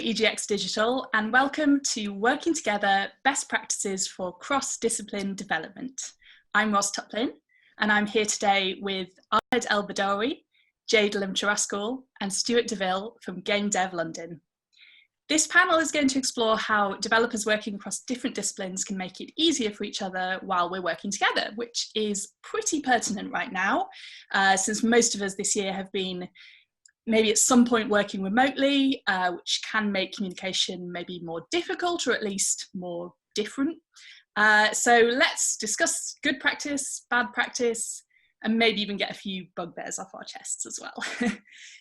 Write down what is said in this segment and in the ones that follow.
EGX Digital, and welcome to Working Together Best Practices for Cross-Discipline Development. I'm Roz Tuplin, and I'm here today with Ahmed El-Badawi, Jade Leamcharaskul, and Stuart Ville from Game Dev London. This panel is going to explore how developers working across different disciplines can make it easier for each other while we're working together, which is pretty pertinent right now, since most of us this year have been maybe at some point working remotely, which can make communication maybe more difficult or at least more different. So let's discuss good practice, bad practice, and maybe even get a few bugbears off our chests as well.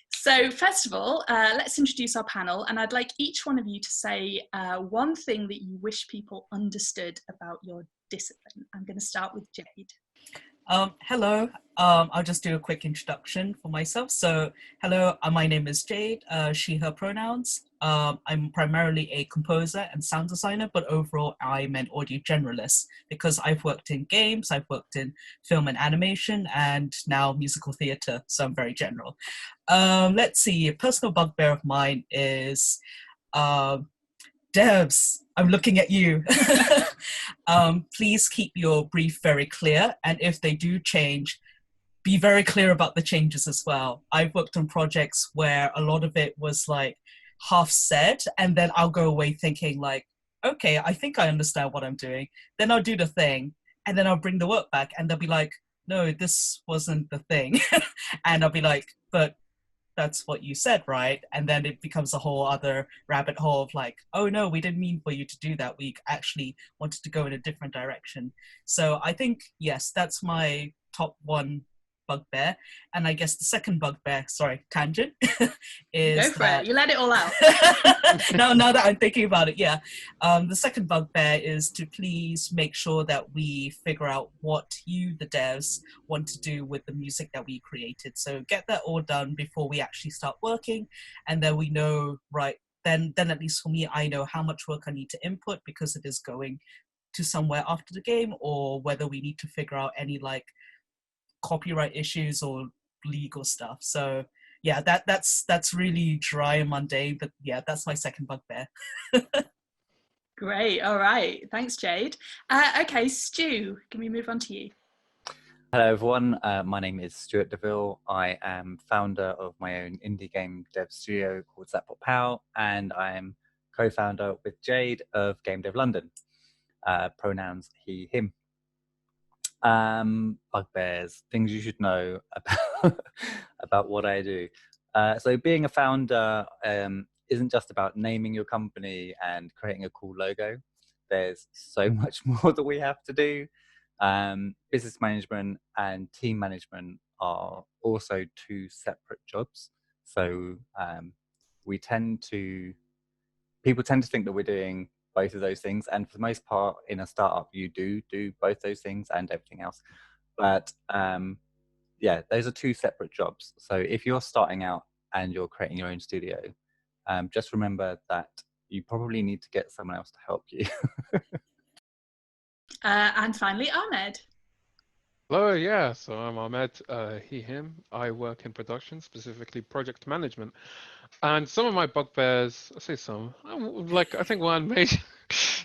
So first of all, let's introduce our panel, and I'd like each one of you to say one thing that you wish people understood about your discipline. I'm going to start with Jade. Hello, I'll just do a quick introduction for myself. So, hello, my name is Jade, she, her pronouns. I'm primarily a composer and sound designer, but overall I'm an audio generalist because I've worked in games, I've worked in film and animation, and now musical theatre, so I'm very general. Let's see, a personal bugbear of mine is devs, I'm looking at you. Please keep your brief very clear, and if they do change, be very clear about the changes as well. I've worked on projects where a lot of it was like half said, and then I'll go away thinking like, okay, I think I understand what I'm doing. Then I'll do the thing, and then I'll bring the work back, and they'll be like, no, this wasn't the thing. And I'll be like, but that's what you said, right? And then it becomes a whole other rabbit hole of like, oh no, we didn't mean for you to do that. We actually wanted to go in a different direction. So I think, yes, that's my top one bugbear. And I guess the second bugbear, sorry, tangent, is go for it. You let it all out. now that I'm thinking about it, yeah. The second bugbear is to please make sure that we figure out what you, the devs, want to do with the music that we created. So get that all done before we actually start working, and then we know, right, then at least for me, I know how much work I need to input because it is going to somewhere after the game, or whether we need to figure out any like copyright issues or legal stuff. So yeah, that's really dry and mundane, but yeah, that's my second bugbear. Great, all right, thanks Jade. Okay, Stu, can we move on to you? Hello everyone, my name is Stuart Ville. I am founder of my own indie game dev studio called Zap.Pow, and I am co-founder with Jade of Game Dev London. Pronouns he, him. Bugbears, things you should know about what I do. So being a founder isn't just about naming your company and creating a cool logo. There's so much more that we have to do. Business management and team management are also two separate jobs. So people tend to think that we're doing both of those things, and for the most part in a startup you do both those things and everything else, but yeah, those are two separate jobs. So if you're starting out and you're creating your own studio, just remember that you probably need to get someone else to help you. And finally, Ahmed. Hello, yeah, so I'm Ahmed, he, him. I work in production, specifically project management. And some of my bugbears, I say some, like I think one major,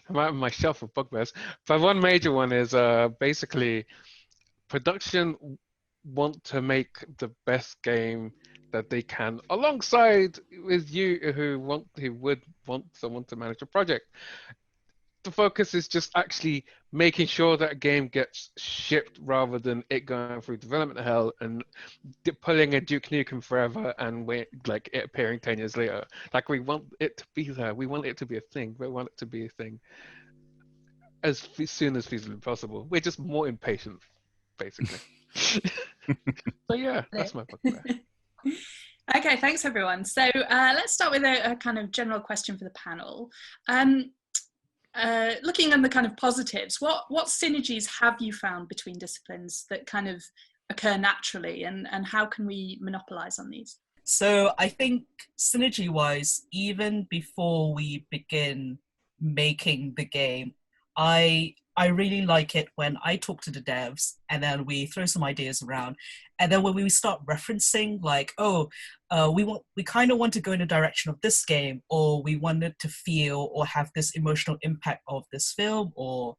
I'm out of my shelf of bugbears, but one major one is basically production want to make the best game that they can alongside with you who would want someone to manage a project. The focus is just actually making sure that a game gets shipped rather than it going through development hell and pulling a Duke Nukem Forever and like it appearing 10 years later. Like, we want it to be there. We want it to be a thing. We want it to be a thing as soon as feasibly possible. We're just more impatient, basically. So yeah, that's my bugbear. Okay, thanks everyone. So let's start with a kind of general question for the panel. Looking at the kind of positives, what synergies have you found between disciplines that kind of occur naturally, and how can we monopolize on these? So I think synergy-wise, even before we begin making the game, I really like it when I talk to the devs and then we throw some ideas around, And then when we start referencing like, oh, we kind of want to go in the direction of this game, or we wanted to feel or have this emotional impact of this film, or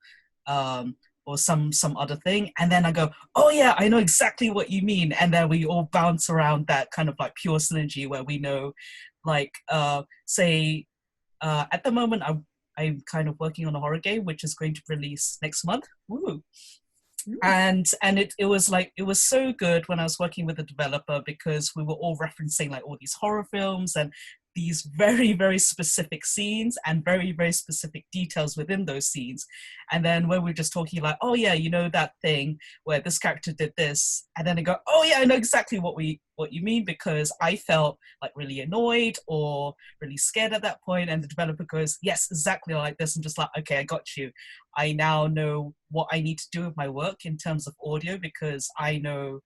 some other thing, and then I go, oh yeah, I know exactly what you mean, and then we all bounce around that kind of like pure synergy where we know, like say at the moment I'm kind of working on a horror game which is going to release next month. Woo. And it was like, it was so good when I was working with the developer, because we were all referencing like all these horror films and these very, very specific scenes and very, very specific details within those scenes. And then when we're just talking like, oh yeah, you know that thing where this character did this, and then they go, oh yeah, I know exactly what you mean, because I felt like really annoyed or really scared at that point. And the developer goes, yes, exactly like this. I'm just like, okay, I got you. I now know what I need to do with my work in terms of audio, because I know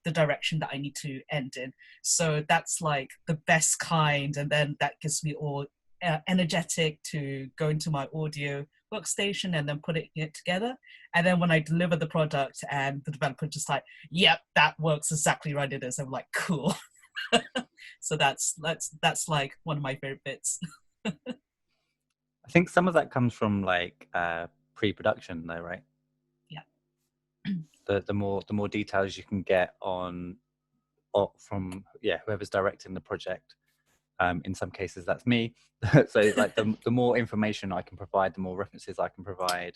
the direction that I need to end in. So that's like the best kind. And then that gives me all energetic to go into my audio workstation and then put it together. And then when I deliver the product and the developer just like, yep, that works exactly right, it is. I'm like, cool. So that's like one of my favorite bits. I think some of that comes from like pre-production though, right? The more details you can get on from whoever's directing the project. In some cases that's me. So like the more information I can provide, the more references I can provide,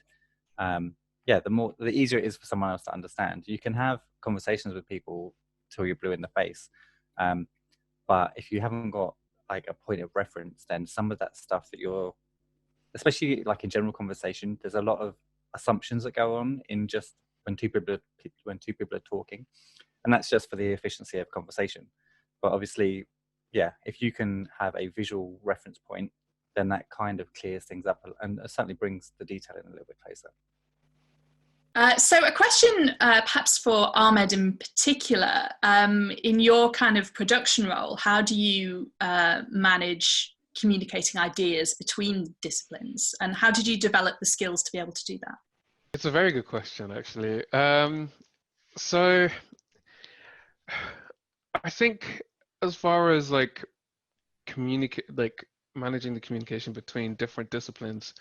the easier it is for someone else to understand. You can have conversations with people till you're blue in the face, but if you haven't got like a point of reference, then some of that stuff that you're, especially like in general conversation, there's a lot of assumptions that go on in just when two people are talking, and that's just for the efficiency of conversation. But obviously, if you can have a visual reference point, then that kind of clears things up and certainly brings the detail in a little bit closer. So a question perhaps for Ahmed in particular, in your kind of production role, how do you manage communicating ideas between disciplines, and how did you develop the skills to be able to do that? It's a very good question, actually. So I think as far as like managing the communication between different disciplines,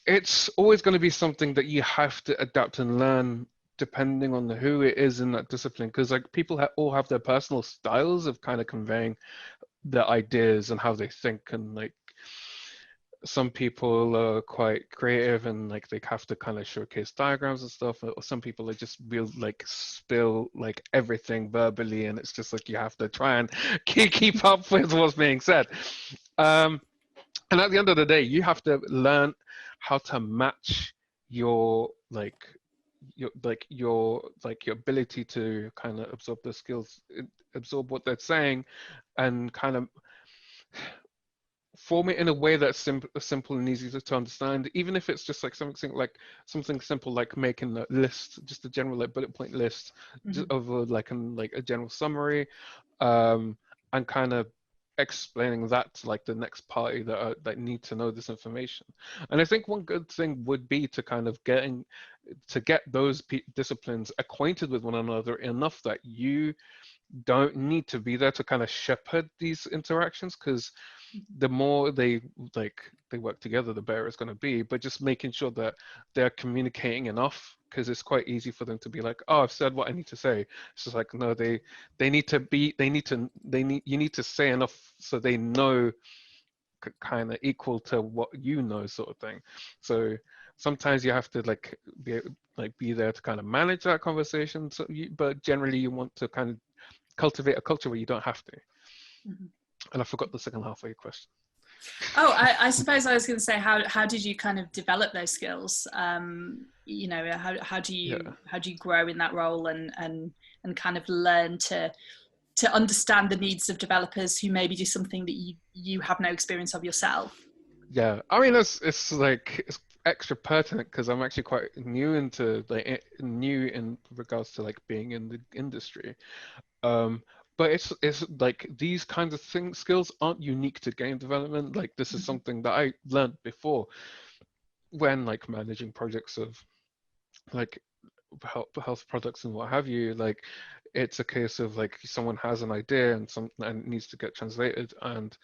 it's always going to be something that you have to adapt and learn depending on who it is in that discipline, because like people all have their personal styles of kind of conveying their ideas and how they think, and like some people are quite creative and like they have to kind of showcase diagrams and stuff, or some people are just real like spill like everything verbally, and it's just like you have to try and keep up with what's being said. And at the end of the day, you have to learn how to match your ability to kind of absorb the skills, absorb what they're saying, and kind of form it in a way that's simple and easy to understand, even if it's just like something simple like making a list, just a general like bullet point list, just of like a general summary, and kind of explaining that to like the next party that need to know this information. And I think one good thing would be to kind of get those disciplines acquainted with one another enough that you don't need to be there to kind of shepherd these interactions, because the more they work together, the better it's going to be. But just making sure that they're communicating enough, because it's quite easy for them to be like, oh, I've said what I need to say. It's just like, no, you need to say enough so they know kind of equal to what you know, sort of thing. So sometimes you have to be there to kind of manage that conversation. But generally you want to kind of cultivate a culture where you don't have to. And I forgot the second half of your question. Oh, I suppose I was going to say, how did you kind of develop those skills? You know, how do you grow in that role and kind of learn to understand the needs of developers who maybe do something that you have no experience of yourself? Yeah, I mean, it's extra pertinent because I'm actually quite new in regards to like being in the industry. But it's like these kinds of skills aren't unique to game development. Like this is something that I learned before when like managing projects of like health products and what have you, like it's a case of like someone has an idea and it needs to get translated, and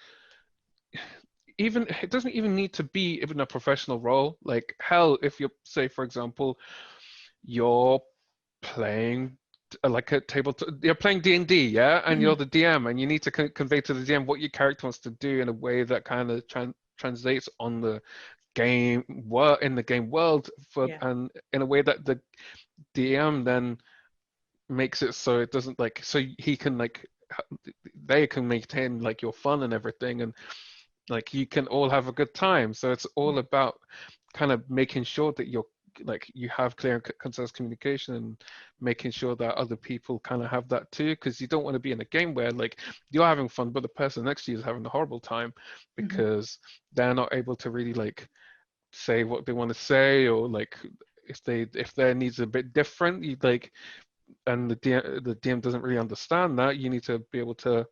even it doesn't even need to be even a professional role. Like hell, if you're, say for example, you're playing like a you're playing D&D, yeah, and you're the DM, and you need to convey to the DM what your character wants to do in a way that kind of translates on the game in the game world and in a way that the DM then makes it so it doesn't like, so he can like, they can maintain like your fun and everything, and like you can all have a good time. So it's all about kind of making sure that you're like, you have clear and concise communication, and making sure that other people kind of have that too, because you don't want to be in a game where like you're having fun but the person next to you is having a horrible time because they're not able to really like say what they want to say, or like if their needs are a bit different, you like, and the DM doesn't really understand that, you need to be able to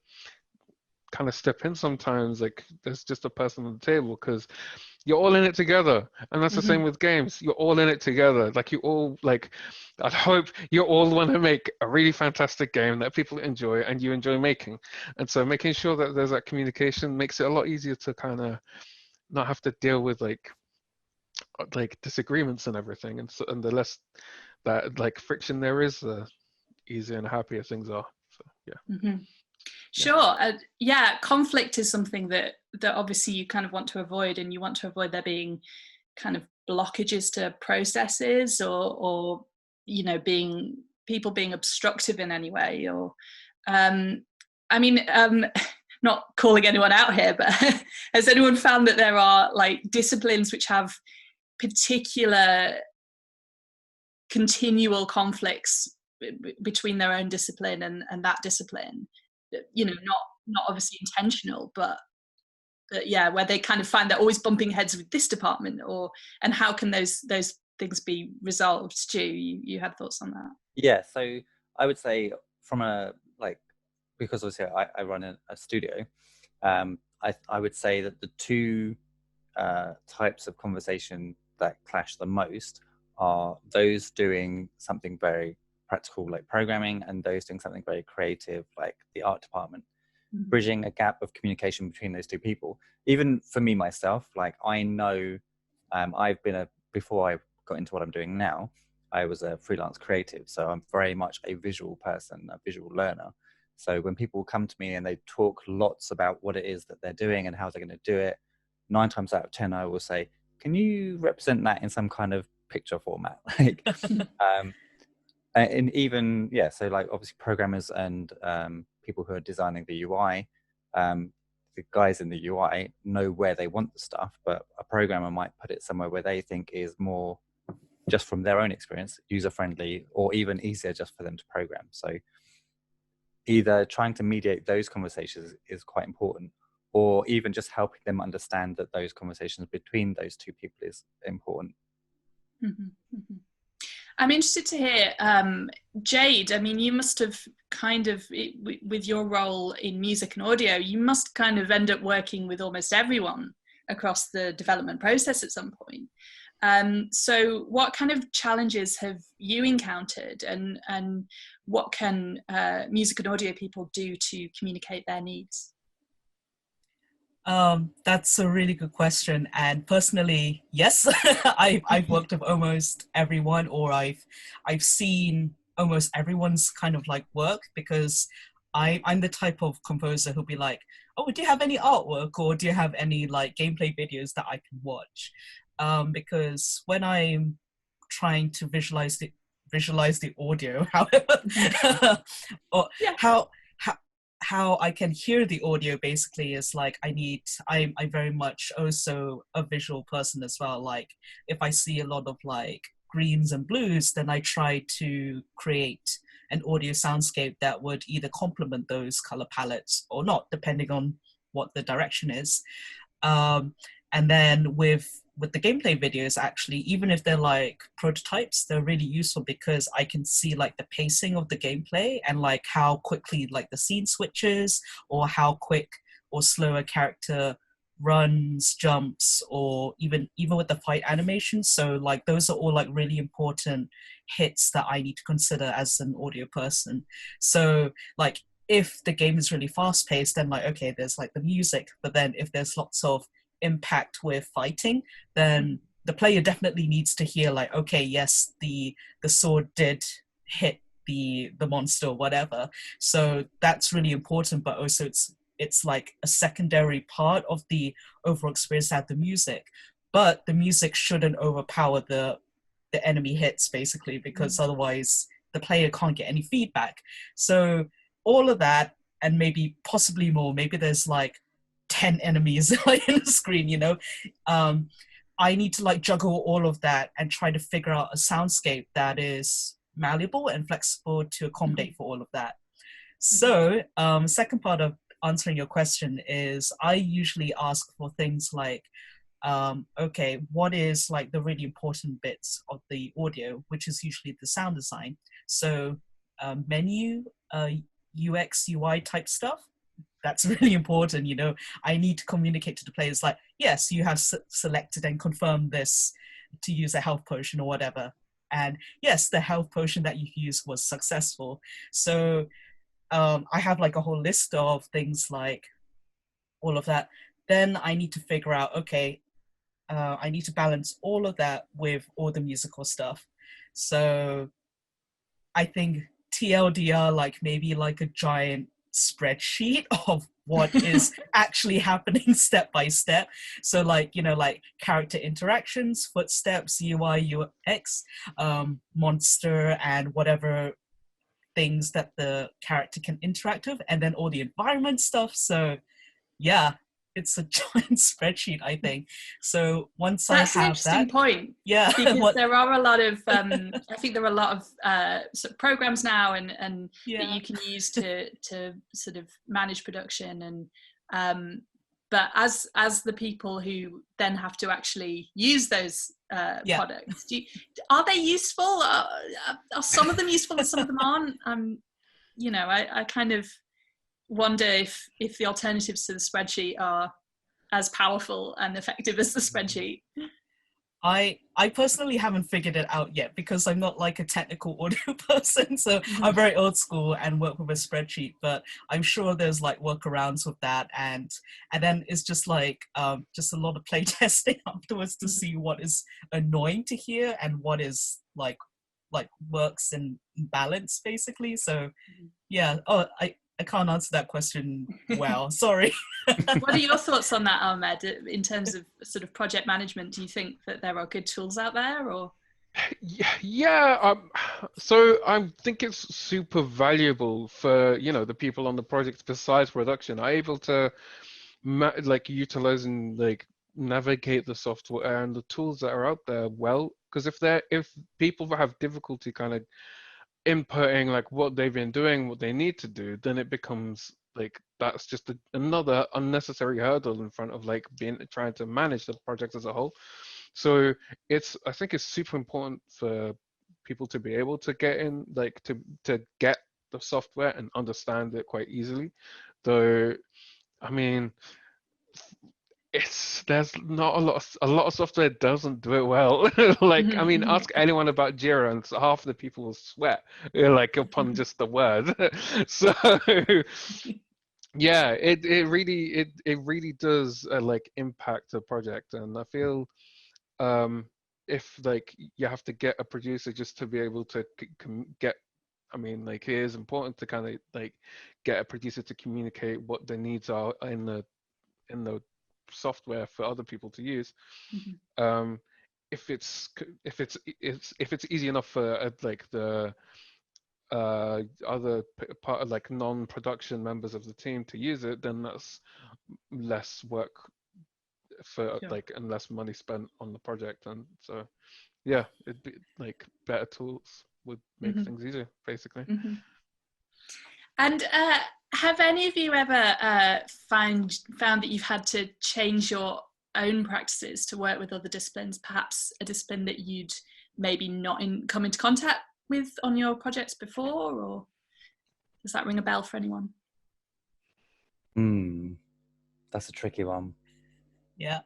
kind of step in sometimes, like there's just a person on the table, because you're all in it together. And that's the same with games, you're all in it together. Like you all like, I hope you all want to make a really fantastic game that people enjoy and you enjoy making. And so making sure that there's that communication makes it a lot easier to kind of not have to deal with like disagreements and everything. And so, and the less that like friction there is, the easier and happier things are. So yeah. Sure. Conflict is something that obviously you kind of want to avoid, and you want to avoid there being kind of blockages to processes, or you know, people being obstructive in any way, or not calling anyone out here, but has anyone found that there are like disciplines which have particular continual conflicts between their own discipline and that discipline? You know, not obviously intentional, but yeah, where they kind of find they're always bumping heads with this department, and how can those things be resolved? Stu, you had thoughts on that? Yeah, so I would say from a like, because obviously I run a studio, I would say that the two types of conversation that clash the most are those doing something very practical like programming, and those doing something very creative like the art department. Bridging a gap of communication between those two people. Even for me myself, like I know I've been before I got into what I'm doing now, I was a freelance creative, so I'm very much a visual person, a visual learner. So when people come to me and they talk lots about what it is that they're doing and how they're going to do it, 9 times out of 10 I will say, can you represent that in some kind of picture format? Like and even so like obviously programmers and people who are designing the UI, the guys in the UI know where they want the stuff, but a programmer might put it somewhere where they think is more, just from their own experience, user friendly, or even easier just for them to program. So either trying to mediate those conversations is quite important, or even just helping them understand that those conversations between those two people is important. I'm interested to hear, Jade, I mean, you must have kind of, with your role in music and audio, you must kind of end up working with almost everyone across the development process at some point. So what kind of challenges have you encountered, and what can music and audio people do to communicate their needs? That's a really good question, and personally, yes, I've worked with almost everyone, or I've seen almost everyone's kind of like work, because I'm the type of composer who'll be like, oh, do you have any artwork, or do you have any like gameplay videos that I can watch? Because when I'm trying to visualize the audio, however, or how I can hear the audio basically is like, I'm very much also a visual person as well. Like if I see a lot of like greens and blues, then I try to create an audio soundscape that would either complement those color palettes or not, depending on what the direction is. And then with the gameplay videos, actually, even if they're like prototypes, they're really useful because I can see like the pacing of the gameplay and like how quickly like the scene switches, or how quick or slow a character runs, jumps, or even with the fight animations. So like those are all like really important hits that I need to consider as an audio person. So like if the game is really fast paced, then like, okay, there's like the music, but then if there's lots of impact with fighting, then the player definitely needs to hear like, okay, yes, the sword did hit the monster or whatever. So that's really important, but also it's like a secondary part of the overall experience to have the music. But the music shouldn't overpower the enemy hits, basically, because otherwise the player can't get any feedback. So all of that, and maybe possibly more, maybe there's like 10 enemies like in the screen, you know, I need to like juggle all of that and try to figure out a soundscape that is malleable and flexible to accommodate for all of that. So second part of answering your question is I usually ask for things like, okay, what is like the really important bits of the audio, which is usually the sound design. So menu, UX, UI type stuff, that's really important, you know. I need to communicate to the players like, yes, you have selected and confirmed this to use a health potion or whatever. And yes, the health potion that you used was successful. So I have like a whole list of things like all of that. Then I need to figure out, okay, I need to balance all of that with all the musical stuff. So I think TLDR, like maybe like a giant spreadsheet of what is actually happening step by step. So like, you know, like character interactions, footsteps, UI, UX, monster, and whatever things that the character can interact with, and then all the environment stuff. So yeah, it's a giant spreadsheet, I think. So once that's I have an interesting that, point. yeah, Because there are a lot of I think there are a lot of sort of programs now and yeah. that you can use to sort of manage production and but as the people who then have to actually use those products, are they useful? Are some of them useful and some of them aren't? You know, I kind of wonder if the alternatives to the spreadsheet are as powerful and effective as the spreadsheet. I personally haven't figured it out yet because I'm not like a technical audio person, so I'm very old school and work with a spreadsheet, but I'm sure there's like workarounds with that, and then it's just like just a lot of play testing afterwards to see what is annoying to hear and what is like works in balance, basically. So yeah, I can't answer that question well, sorry. What are your thoughts on that, Ahmed, in terms of sort of project management? Do you think that there are good tools out there, or? Yeah, so I think it's super valuable for, you know, the people on the project besides production are able to like utilize and like navigate the software and the tools that are out there well, because if people have difficulty kind of inputting like what they've been doing, what they need to do, then it becomes like that's just another unnecessary hurdle in front of like trying to manage the project as a whole. So I think it's super important for people to be able to get in, like to get the software and understand it quite easily. Though, I mean, there's not a lot of software doesn't do it well. Like, I mean, ask anyone about Jira and half the people will sweat like upon just the word. So yeah, it really does like impact a project, and I feel if like you have to get a producer just to be able to get, I mean, like it is important to kind of like get a producer to communicate what their needs are in the software for other people to use. If it's easy enough for like the other part of like non-production members of the team to use it, then that's less work for like and less money spent on the project. And so yeah, it'd be like better tools would make things easier, basically. And have any of you ever found that you've had to change your own practices to work with other disciplines, perhaps a discipline that you'd maybe not come into contact with on your projects before, or does that ring a bell for anyone? That's a tricky one. Yeah.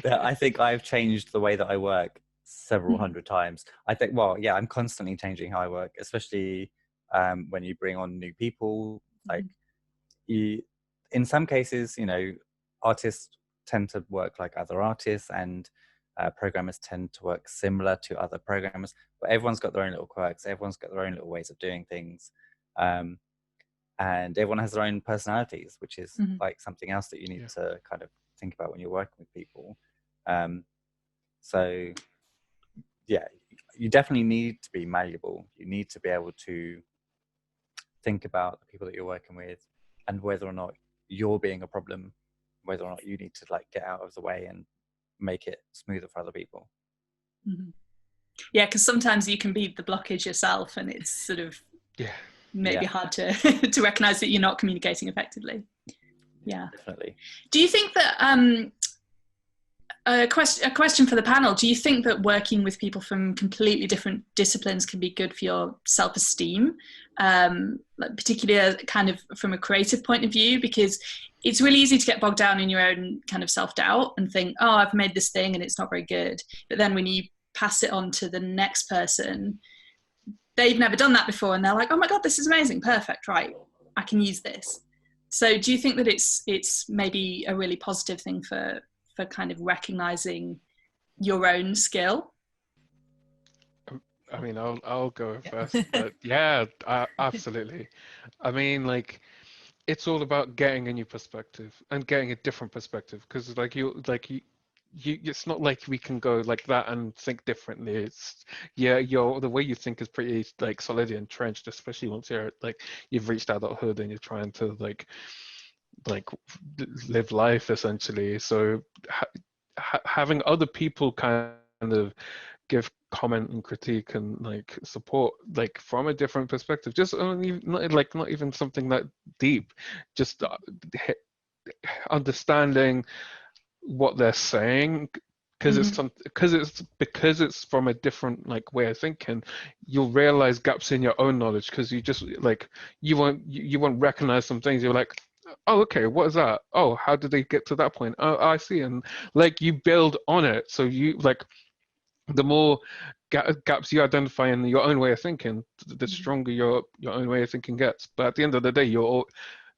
that I think I've changed the way that I work several hundred times. I think, well, yeah, I'm constantly changing how I work, especially when you bring on new people. Like you, in some cases, you know, artists tend to work like other artists, and programmers tend to work similar to other programmers, but everyone's got their own little quirks. Everyone's got their own little ways of doing things. And everyone has their own personalities, which is like something else that you need to kind of think about when you're working with people. So yeah, you definitely need to be malleable. You need to be able to think about the people that you're working with and whether or not you're being a problem, whether or not you need to like get out of the way and make it smoother for other people. Yeah, because sometimes you can be the blockage yourself, and it's sort of maybe hard to to recognize that you're not communicating effectively. Yeah, definitely. Do you think that a question for the panel, do you think that working with people from completely different disciplines can be good for your self-esteem, like particularly kind of from a creative point of view? Because it's really easy to get bogged down in your own kind of self-doubt and think, oh, I've made this thing and it's not very good. But then when you pass it on to the next person, they've never done that before, and they're like, oh my God, this is amazing, perfect, right, I can use this. So do you think that it's maybe a really positive thing for kind of recognizing your own skill? I mean, I'll go first, but yeah, absolutely. I mean, like, it's all about getting a new perspective and getting a different perspective, because it's not like we can go like that and think differently. It's the way you think is pretty like solidly entrenched, especially once you've reached adulthood and you're trying to like live life essentially. So having other people kind of give comment and critique and like support like from a different perspective, just not even something that deep, just understanding what they're saying, because it's from a different like way of thinking. You'll realize gaps in your own knowledge, because you just like you won't recognize some things. You're like, oh, okay, what is that? Oh, how did they get to that point? Oh, I see. And like you build on it, so you like the more gaps you identify in your own way of thinking, the stronger your own way of thinking gets. But at the end of the day, you're all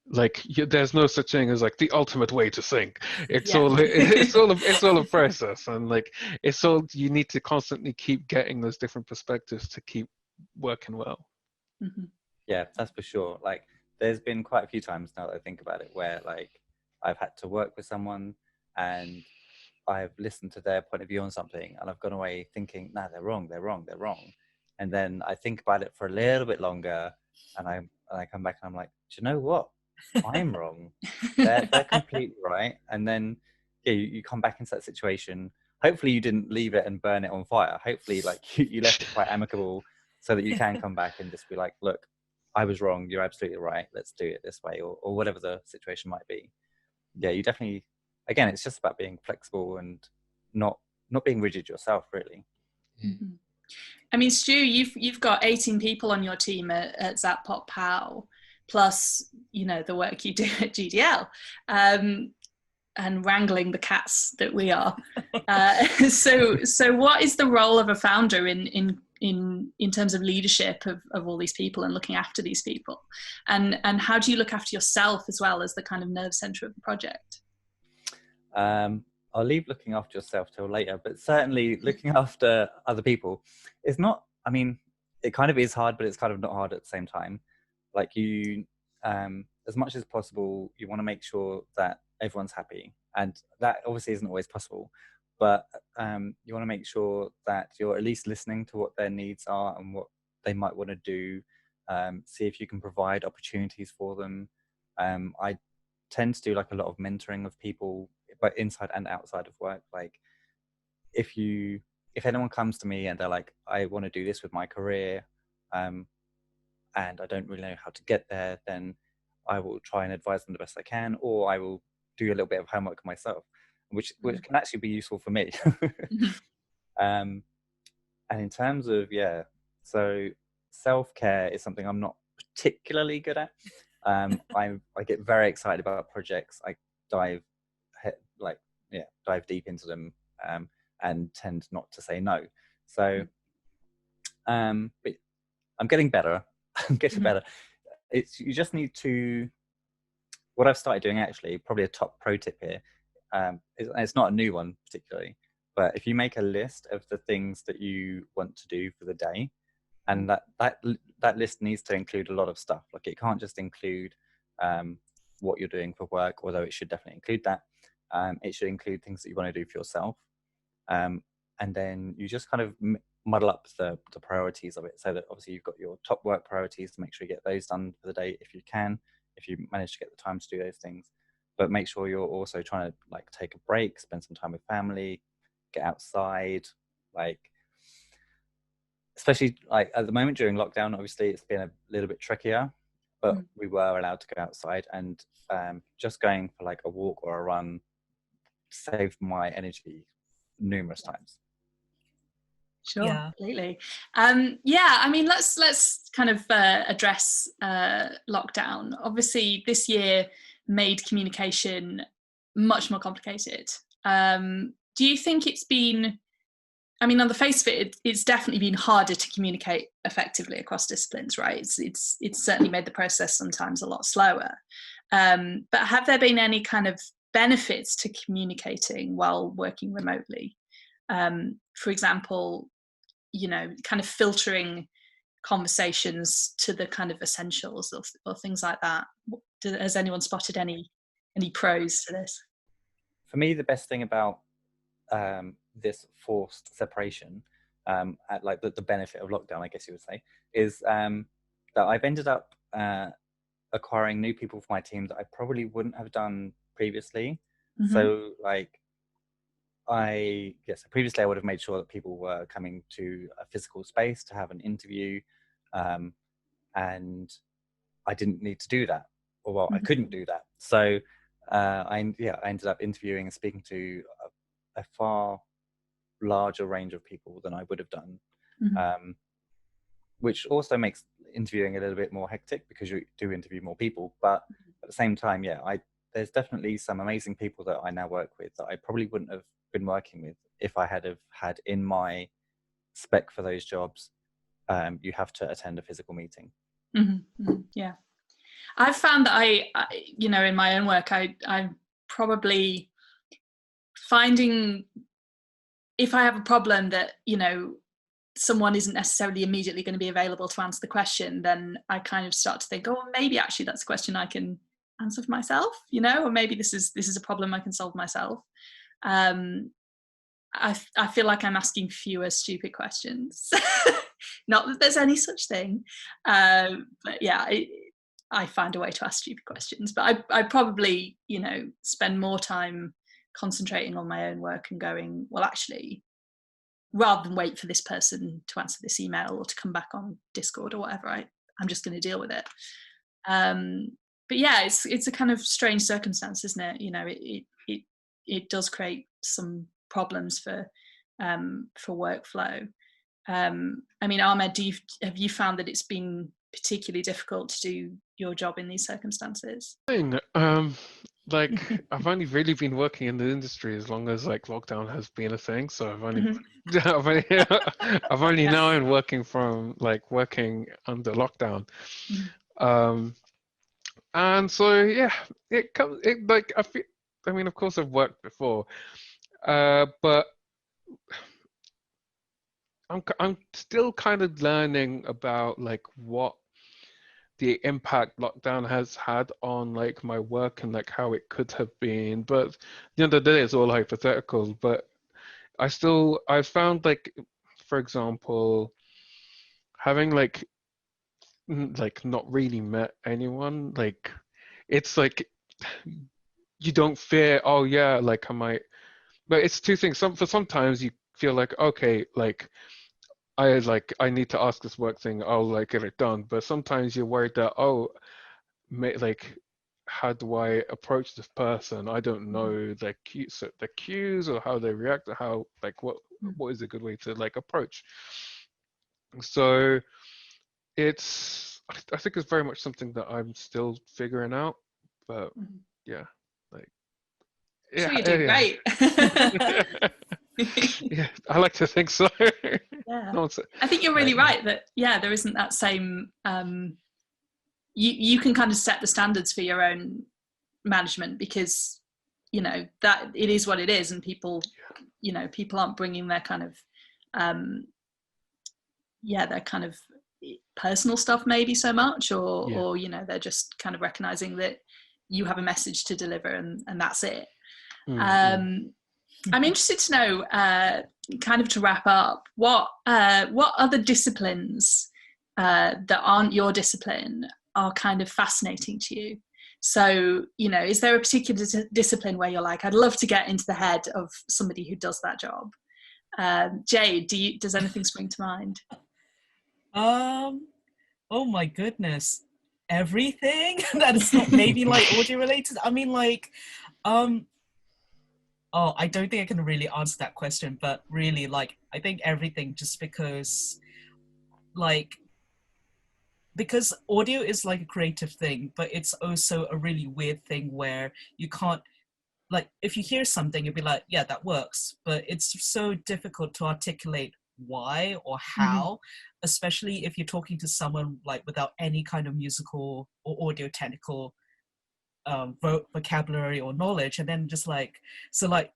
like, there's no such thing as like the ultimate way to think. It's all a process, and like it's all, you need to constantly keep getting those different perspectives to keep working well. Yeah, that's for sure. Like there's been quite a few times now that I think about it where like I've had to work with someone and I've listened to their point of view on something and I've gone away thinking, nah, they're wrong. And then I think about it for a little bit longer and I come back and I'm like, do you know what? I'm wrong. They're completely right. And then you come back into that situation. Hopefully you didn't leave it and burn it on fire. Hopefully like you left it quite amicable so that you can come back and just be like, look, I was wrong. You're absolutely right. Let's do it this way, or whatever the situation might be. Yeah, you definitely, again, it's just about being flexible and not being rigid yourself, really. I mean, Stu, you've got 18 people on your team at Zappop POW, plus, you know, the work you do at GDL, and wrangling the cats that we are. So what is the role of a founder in terms of leadership of all these people and looking after these people? And how do you look after yourself as well as the kind of nerve center of the project? I'll leave looking after yourself till later, but certainly looking after other people is not, I mean, it kind of is hard, but it's kind of not hard at the same time. Like you, as much as possible, you want to make sure that everyone's happy, and that obviously isn't always possible, but you want to make sure that you're at least listening to what their needs are and what they might want to do. See if you can provide opportunities for them. I tend to do like a lot of mentoring of people, but inside and outside of work. Like if anyone comes to me and they're like, I want to do this with my career, and I don't really know how to get there, then I will try and advise them the best I can, or I will do a little bit of homework myself, which can actually be useful for me. And in terms of, so self-care is something I'm not particularly good at. I get very excited about projects. I dive like dive deep into them, and tend not to say no. So but I'm getting better. I'm getting better. You just need to, what I've started doing, actually, probably a top pro tip here, it's not a new one particularly, but if you make a list of the things that you want to do for the day, and that list needs to include a lot of stuff. Like, it can't just include what you're doing for work, although it should definitely include that. It should include things that you want to do for yourself. And then you just kind of muddle up the priorities of it, so that obviously you've got your top work priorities to make sure you get those done for the day if you can, if you manage to get the time to do those things. But make sure you're also trying to like take a break, spend some time with family, get outside, like, especially like at the moment during lockdown, obviously it's been a little bit trickier, but we were allowed to go outside, and just going for like a walk or a run saved my energy numerous times. Sure, Yeah. completely. Yeah, I mean, let's kind of address lockdown. Obviously, this year made communication much more complicated. Do you think it's been, I mean, on the face of it, it's definitely been harder to communicate effectively across disciplines, right? It's certainly made the process sometimes a lot slower. But have there been any kind of benefits to communicating while working remotely? For example, kind of filtering conversations to the kind of essentials or things like that. Has anyone spotted any pros to this? For me, the best thing about this forced separation, at like the benefit of lockdown, I guess you would say, is that I've ended up acquiring new people for my team that I probably wouldn't have done previously. So like, previously I would have made sure that people were coming to a physical space to have an interview, and I didn't need to do that, or well, I couldn't do that. So I ended up interviewing and speaking to a far larger range of people than I would have done, which also makes interviewing a little bit more hectic because you do interview more people. But at the same time, there's definitely some amazing people that I now work with that I probably wouldn't have been working with if I had had in my spec for those jobs, you have to attend a physical meeting. Yeah, I've found that I in my own work, I'm probably finding, if I have a problem that someone isn't necessarily immediately going to be available to answer the question, then I kind of start to think, oh, maybe actually that's a question I can answer for myself, or maybe this is a problem I can solve myself. I feel like I'm asking fewer stupid questions. Not that there's any such thing, but yeah, I find a way to ask stupid questions. But I probably spend more time concentrating on my own work and going, well, actually, rather than wait for this person to answer this email or to come back on Discord or whatever, I'm just going to deal with it. But yeah, it's a kind of strange circumstance, isn't it? It does create some problems for workflow. I mean, Ahmed, have you found that it's been particularly difficult to do your job in these circumstances? Like, I've only really been working in the industry as long as like lockdown has been a thing. So I've only I've only now been working under lockdown. And so it comes like I mean, of course I've worked before, but I'm still kind of learning about like what the impact lockdown has had on like my work and like how it could have been. But at the end of the day, it's all hypothetical. But I found like, for example, having like not really met anyone, like it's like you don't fear, oh yeah, like I might, but it's two things. Sometimes you feel like, okay, like I need to ask this work thing, I'll like get it done. But sometimes you're worried that, oh, like how do I approach this person? I don't know their cues or how they react, or how like what is a good way to like approach. So I think it's very much something that I'm still figuring out. But yeah, like Sure, Yeah, you're doing great. yeah, I like to think so. Yeah, No one's- I think you're really yeah. right that there isn't that same. You can kind of set the standards for your own management because that it is what it is, and people aren't bringing their kind of their kind of personal stuff maybe so much, or they're just kind of recognizing that you have a message to deliver and that's it. I'm interested to know, kind of to wrap up, what other disciplines that aren't your discipline are kind of fascinating to you. So, is there a particular discipline where you're like, I'd love to get into the head of somebody who does that job? Jade, does anything spring to mind? Oh my goodness, everything that is not maybe like audio related. I mean, like, oh, I don't think I can really answer that question, but really, like, I think everything, just because, like, because audio is like a creative thing, but it's also a really weird thing where you can't, like, if you hear something, you'll be like, yeah, that works, but it's so difficult to articulate why or how, especially if you're talking to someone like without any kind of musical or audio technical vocabulary or knowledge, and then just like, so like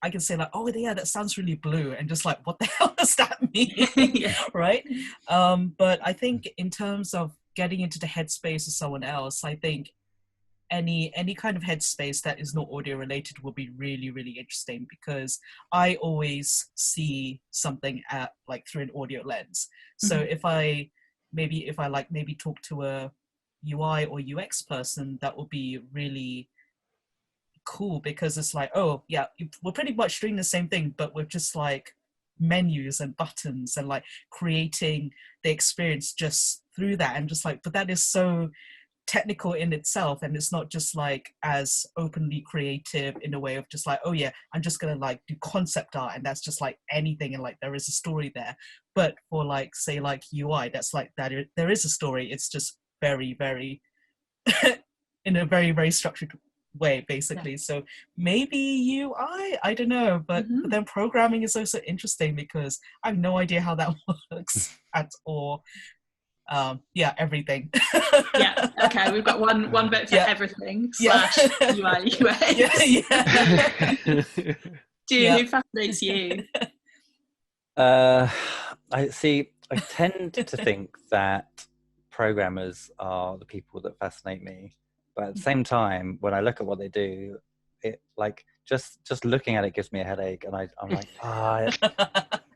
I can say like, oh yeah, that sounds really blue, and just like, what the hell does that mean? Yeah. Right? But I think in terms of getting into the headspace of someone else, I think any kind of headspace that is not audio related will be really, really interesting, because I always see something at like through an audio lens. So if I maybe talk to a UI or UX person, that will be really cool, because it's like, oh yeah, we're pretty much doing the same thing, but we're just like menus and buttons and like creating the experience just through that, and just like, but that is so technical in itself, and it's not just like as openly creative in a way of just like, oh yeah, I'm just gonna like do concept art and that's just like anything, and like there is a story there. But for like, say like UI, that's like that there is a story, it's just very, very in a very, very structured way, basically. So maybe UI, I don't know, but then programming is also interesting because I have no idea how that works at all. Yeah, everything. Yeah, okay, we've got one bit for everything / UI UX. Who fascinates you? I tend to think that programmers are the people that fascinate me, but at the same time, when I look at what they do, it like just looking at it gives me a headache, and I'm like,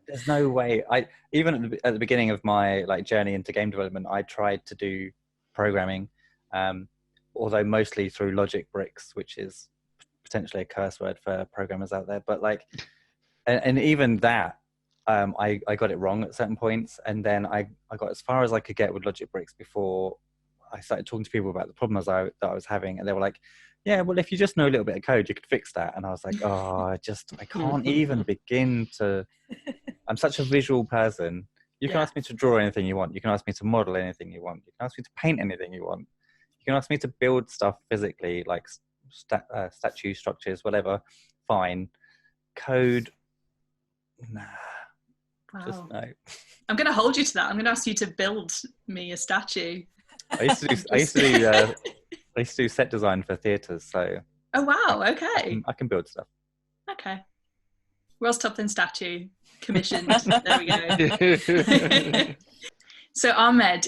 there's no way. Even at the beginning of my like journey into game development, I tried to do programming, although mostly through logic bricks, which is potentially a curse word for programmers out there. But like, and even that, I got it wrong at certain points, and then I got as far as I could get with logic bricks before I started talking to people about the problems that I was having, and they were like, yeah, well, if you just know a little bit of code, you could fix that. And I was like, I can't even begin to. I'm such a visual person. You can ask me to draw anything you want. You can ask me to model anything you want. You can ask me to paint anything you want. You can ask me to build stuff physically, like statue structures, whatever. Fine. Code, nah. Wow. Just no. I'm going to hold you to that. I'm going to ask you to build me a statue. I used to do set design for theatres, so. Oh wow! Okay. I can build stuff. Okay. Roz Tuplin statue commissioned. There we go. So Ahmed,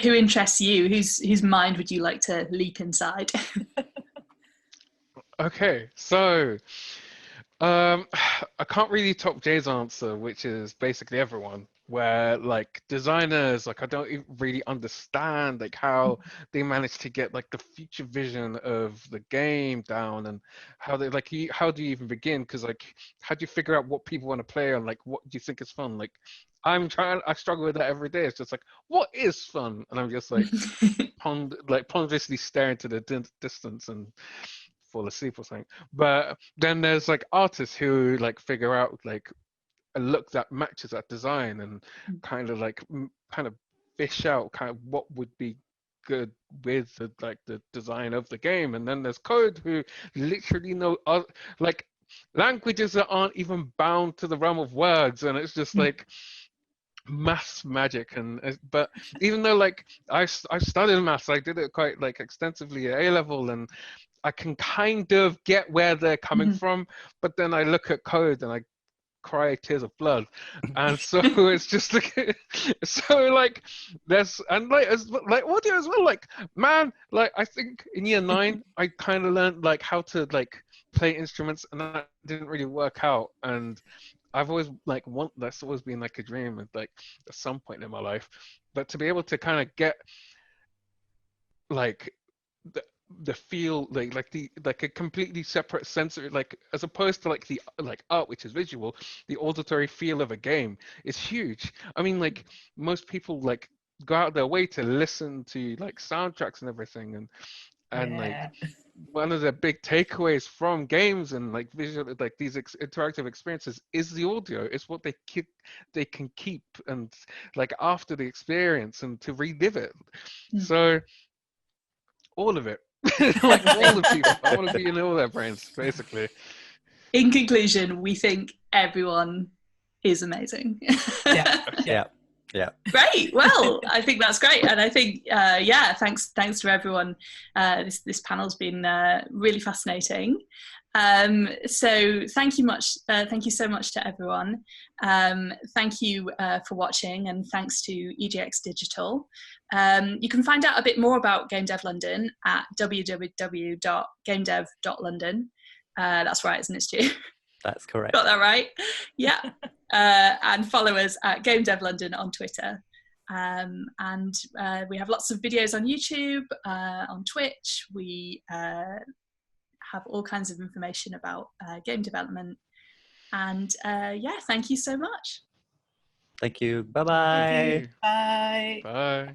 who interests you? Whose mind would you like to leap inside? Okay, so I can't really top Jay's answer, which is basically everyone. Where like designers, like I don't even really understand like how they manage to get like the future vision of the game down, and how they like how do you even begin? Because like how do you figure out what people want to play, and like what do you think is fun? Like I struggle with that every day. It's just like, what is fun? And I'm just like ponderously staring to the distance and fall asleep or something. But then there's like artists who like figure out like a look that matches that design, and kind of fish out kind of what would be good with the design of the game, and then there's code who literally know like languages that aren't even bound to the realm of words, and it's just like maths magic. And but even though like I studied maths, I did it quite like extensively at A level, and I can kind of get where they're coming from, but then I look at code and I cry tears of blood. And so it's just like, so like there's, and like as like audio as well, like man, like I think in year 9 I kind of learned like how to like play instruments, and that didn't really work out. And I've always like that's always been like a dream at like at some point in my life, but to be able to kind of get like the feel like a completely separate sensory, like as opposed to like the like art, which is visual, the auditory feel of a game is huge. I mean, like most people like go out their way to listen to like soundtracks and everything, and like one of the big takeaways from games and like visual, like these interactive experiences, is the audio. It's what they can keep and like after the experience and to relive it. So all of it. Like all the people, I want to be in all their brains, basically. In conclusion, we think everyone is amazing. Yeah. Great. Well, I think that's great, and I think thanks to everyone. This panel's been really fascinating. So thank you so much to everyone. Thank you for watching, and thanks to EGX Digital. You can find out a bit more about Game Dev London at www.gamedev.london. That's right, isn't it, Stu? That's correct. Got that right? Yeah. And follow us at Game Dev London on Twitter. And we have lots of videos on YouTube, on Twitch. We have all kinds of information about game development. And thank you so much. Thank you. Bye-bye. Bye. Bye.